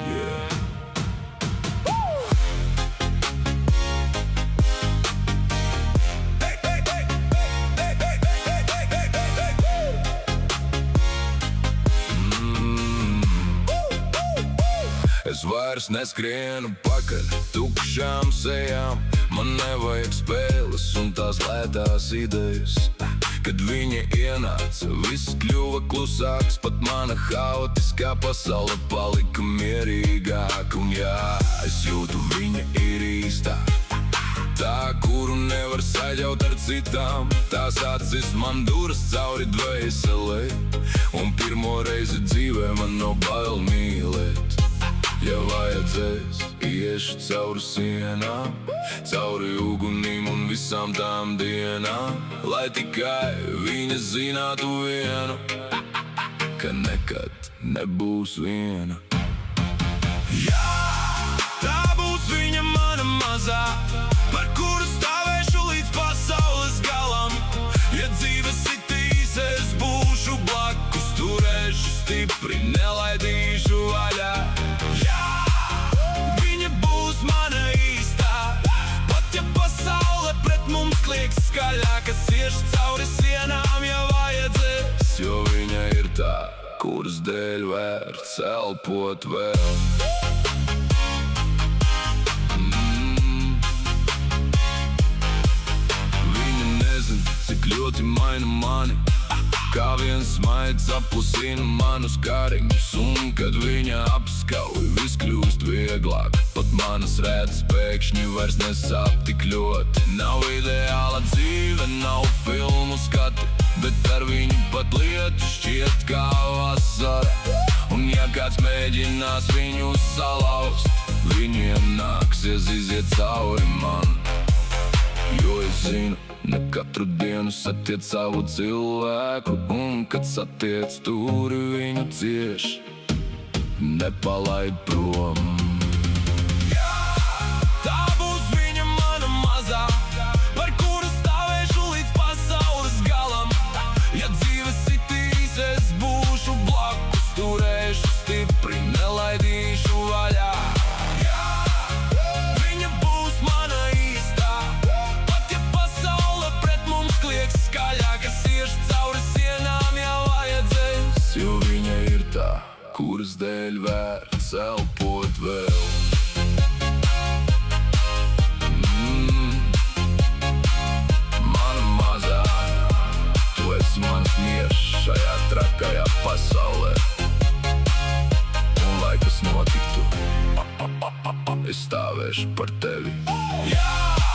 Yeah. Es vairs neskrienu pakaļ tukšām sejām. Man nevajag spēles un tās lētās idejas. Kad viņa ienāca, viss kļuva klusāks. Pat mana haotiskā pasaule palika mierīgāk. Un jā, es jūtu, viņa ir īstā, tā, kuru nevar saļaut ar citām. Tās acis man duras cauri dvēselē, un pirmo reizi dzīvē man nav bail mīlēt. Ja vajadzēs, iešu cauri sienām, cauri ugunīm un visām tām dienām, lai tikai viņa zinātu vienu, ka nekad nebūs viena. Jā, tā būs viņa mana mazā, par kuru stāvēšu līdz pasaules galam. Ja dzīve sitīs, es būšu blakus, turēšu stipri, nelaidīšu vaļā. Jā, viņa būs mana īstā, pat ja pasaule pret mums klieks skaļāk. Es iešu cauri sienām, ja vajadzēs, jo viņa ir tā, kuras dēļ vērts elpot vēl. Viņa nezin, cik ļoti maina mani, kā viens smaids aplusina manus kāriņus. Un kad viņa apskauj, viss kļūst vieglāk. Pat manas rētas pēkšņi vairs nesāp tik ļoti. Nav ideāla dzīve, nav filmu skati, bet ar viņu pat lietu šķiet kā vasara. Un ja kāds mēģinās viņu salauzt, viņiem nāksies iziet cauri man. Jo es zinu, ne katru dienu satiec savu cilvēku, un kad satiec turi viņu cieši, nepalaid prom. Jā, tā būs viņa mana mazā, par kuru stāvēšu līdz pasaules galam. Ja dzīve sitīs, es būšu blakus, turēšu stipri, nelaidīšu vaļā. Kuras dēļ vērts elpot vēl. Mana mazā, tu esi mans miers šajā trakajā pasaulē. Un lai kas notiktu, es stāvēšu par tevi. Jā!